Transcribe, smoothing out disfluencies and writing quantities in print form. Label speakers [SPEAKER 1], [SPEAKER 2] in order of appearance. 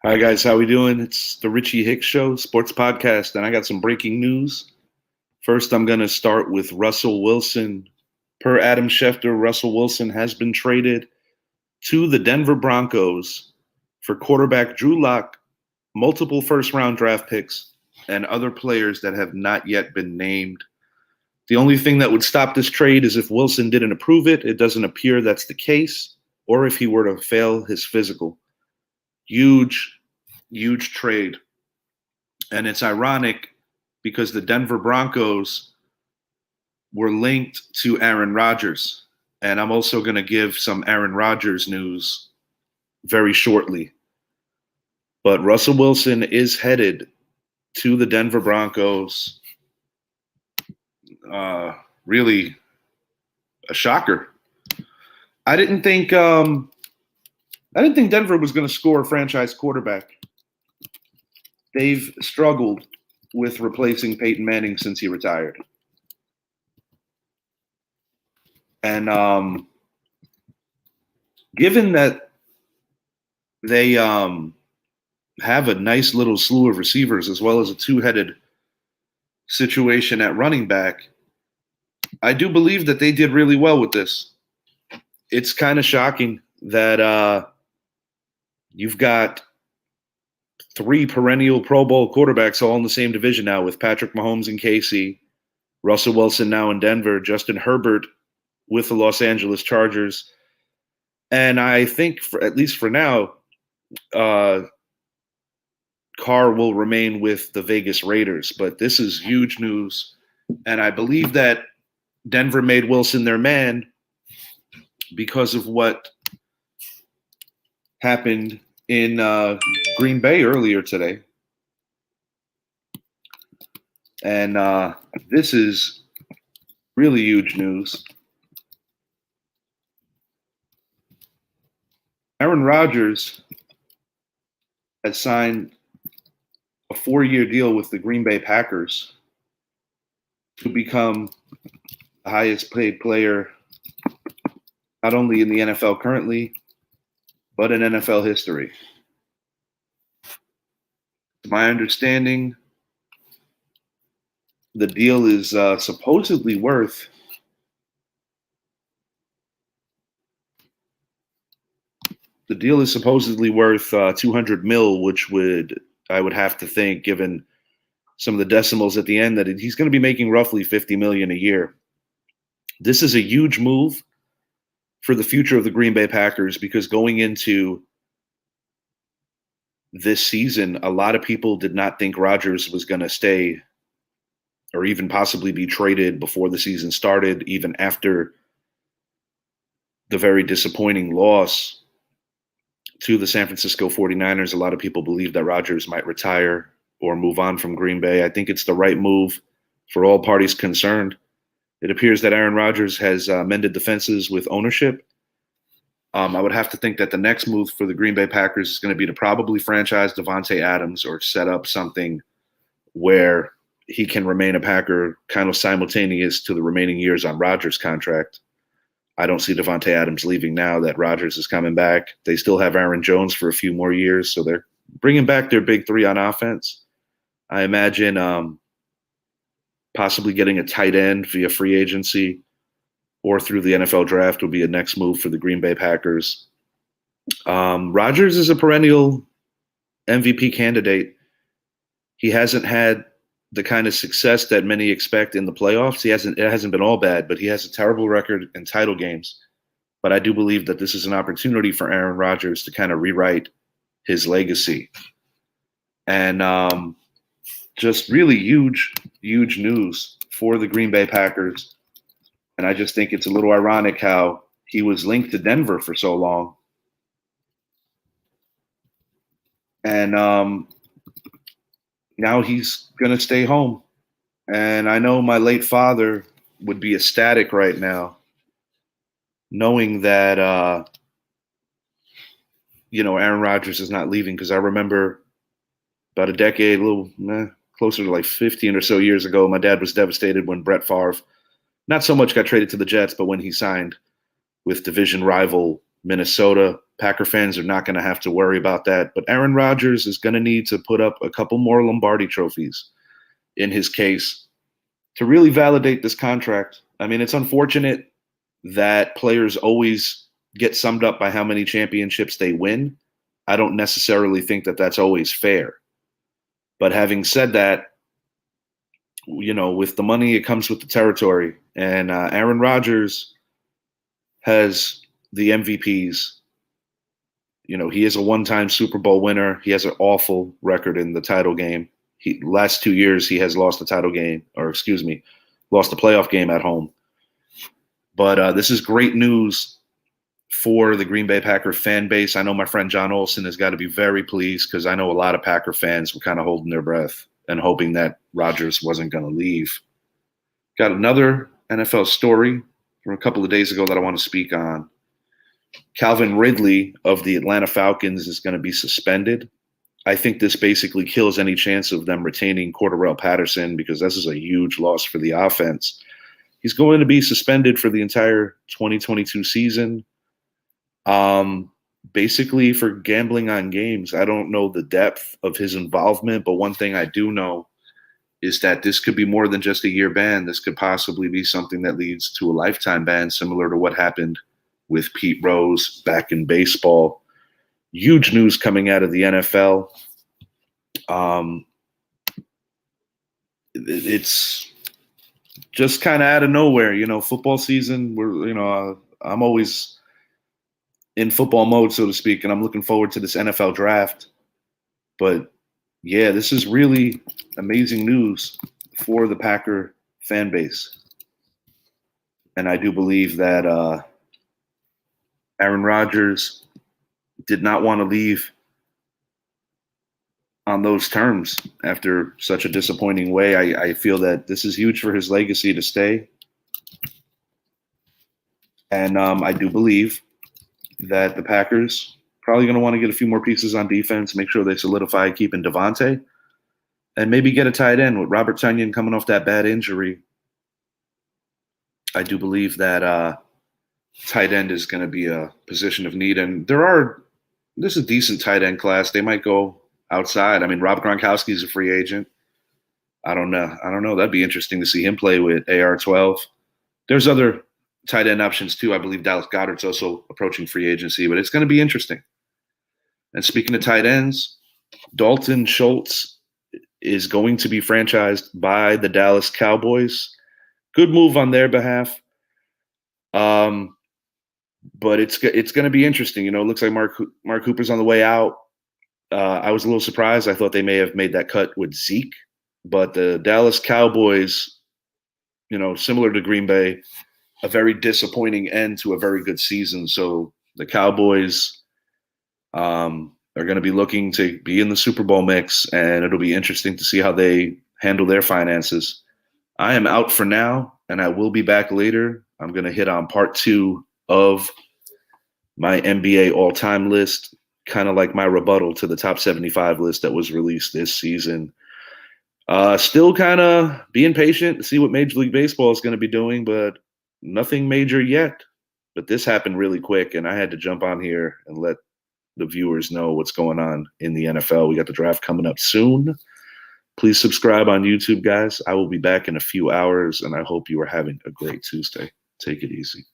[SPEAKER 1] Hi guys, how we doing? It's the Richie Hicks Show, sports podcast, and I got some breaking news. First, I'm going to start with Russell Wilson. Per Adam Schefter, Russell Wilson has been traded to the Denver Broncos for quarterback Drew Lock, multiple first-round draft picks, and other players that have not yet been named. The only thing that would stop this trade is if Wilson didn't approve it. It doesn't appear that's the case, or if he were to fail his physical. Huge, huge trade. And it's ironic because the Denver Broncos were linked to Aaron Rodgers. And I'm also going to give some Aaron Rodgers news very shortly. But Russell Wilson is headed to the Denver Broncos. Really a shocker. I didn't think Denver was going to score a franchise quarterback. They've struggled with replacing Peyton Manning since he retired. And given that they have a nice little slew of receivers as well as a two-headed situation at running back, I do believe that they did really well with this. It's kind of shocking that you've got three perennial Pro Bowl quarterbacks all in the same division now with Patrick Mahomes in KC, Russell Wilson now in Denver, Justin Herbert with the Los Angeles Chargers. And I think, at least for now, Carr will remain with the Vegas Raiders. But this is huge news. And I believe that Denver made Wilson their man because of what happened in Green Bay earlier today. And this is really huge news. Aaron Rodgers has signed a 4-year deal with the Green Bay Packers to become the highest paid player, not only in the NFL currently, but in NFL history. To my understanding, the deal is supposedly worth $200 million, which I would have to think, given some of the decimals at the end, that he's going to be making roughly $50 million a year. This is a huge move for the future of the Green Bay Packers because going into this season, a lot of people did not think Rodgers was going to stay or even possibly be traded before the season started, even after the very disappointing loss to the San Francisco 49ers. A lot of people believe that Rodgers might retire or move on from Green Bay. I think it's the right move for all parties concerned. It appears that Aaron Rodgers has mended the fences with ownership. I would have to think that the next move for the Green Bay Packers is going to be to probably franchise Davante Adams or set up something where he can remain a Packer kind of simultaneous to the remaining years on Rodgers' contract. I don't see Davante Adams leaving now that Rodgers is coming back. They still have Aaron Jones for a few more years, so they're bringing back their big three on offense. I imagine possibly getting a tight end via free agency or through the NFL draft would be a next move for the Green Bay Packers. Rodgers is a perennial MVP candidate. He hasn't had the kind of success that many expect in the playoffs. It hasn't been all bad, but he has a terrible record in title games. But I do believe that this is an opportunity for Aaron Rodgers to kind of rewrite his legacy. And just really huge, huge news for the Green Bay Packers. And I just think it's a little ironic how he was linked to Denver for so long. And now he's going to stay home. And I know my late father would be ecstatic right now, knowing that, Aaron Rodgers is not leaving. Because I remember about a decade, closer to like 15 or so years ago, my dad was devastated when Brett Favre not so much got traded to the Jets, but when he signed with division rival Minnesota, Packer fans are not going to have to worry about that. But Aaron Rodgers is going to need to put up a couple more Lombardi trophies in his case to really validate this contract. I mean, it's unfortunate that players always get summed up by how many championships they win. I don't necessarily think that that's always fair. But having said that, with the money, it comes with the territory. And Aaron Rodgers has the MVPs. He is a one-time Super Bowl winner. He has an awful record in the title game. Last 2 years, he has lost the lost the playoff game at home. But this is great news for the Green Bay Packer fan base. I know my friend John Olson has got to be very pleased because I know a lot of Packer fans were kind of holding their breath and hoping that Rodgers wasn't going to leave. Got another NFL story from a couple of days ago that I want to speak on. Calvin Ridley of the Atlanta Falcons is going to be suspended. I think this basically kills any chance of them retaining Cordarrelle Patterson because this is a huge loss for the offense. He's going to be suspended for the entire 2022 season, basically for gambling on games. I don't know the depth of his involvement, but one thing I do know is that this could be more than just a year ban. This could possibly be something that leads to a lifetime ban, similar to what happened with Pete Rose back in baseball. Huge news coming out of the NFL. It's just kind of out of nowhere, football season. I'm always in football mode, so to speak, and I'm looking forward to this NFL draft. But yeah, this is really amazing news for the Packer fan base. And I do believe that Aaron Rodgers did not want to leave on those terms after such a disappointing way. I feel that this is huge for his legacy to stay. And I do believe that the Packers probably going to want to get a few more pieces on defense, make sure they solidify keeping Devontae, and maybe get a tight end with Robert Tonyan coming off that bad injury. I do believe that tight end is going to be a position of need. And there's a decent tight end class. They might go outside. I mean, Rob Gronkowski is a free agent. I don't know. That'd be interesting to see him play with AR-12. There's other tight end options too. I believe Dallas Goedert's also approaching free agency, but it's going to be interesting. And speaking of tight ends, Dalton Schultz is going to be franchised by the Dallas Cowboys. Good move on their behalf. But it's going to be interesting. It looks like Mark Cooper's on the way out. I was a little surprised. I thought they may have made that cut with Zeke, but the Dallas Cowboys, similar to Green Bay, a very disappointing end to a very good season. So the Cowboys are going to be looking to be in the Super Bowl mix, and it'll be interesting to see how they handle their finances. I am out for now, and I will be back later. I'm going to hit on part 2 of my NBA all-time list, kind of like my rebuttal to the top 75 list that was released this season. Still kind of being patient to see what Major League Baseball is going to be doing, but nothing major yet. But this happened really quick, and I had to jump on here and let the viewers know what's going on in the NFL. We got the draft coming up soon. Please subscribe on YouTube, guys. I will be back in a few hours, and I hope you are having a great Tuesday. Take it easy.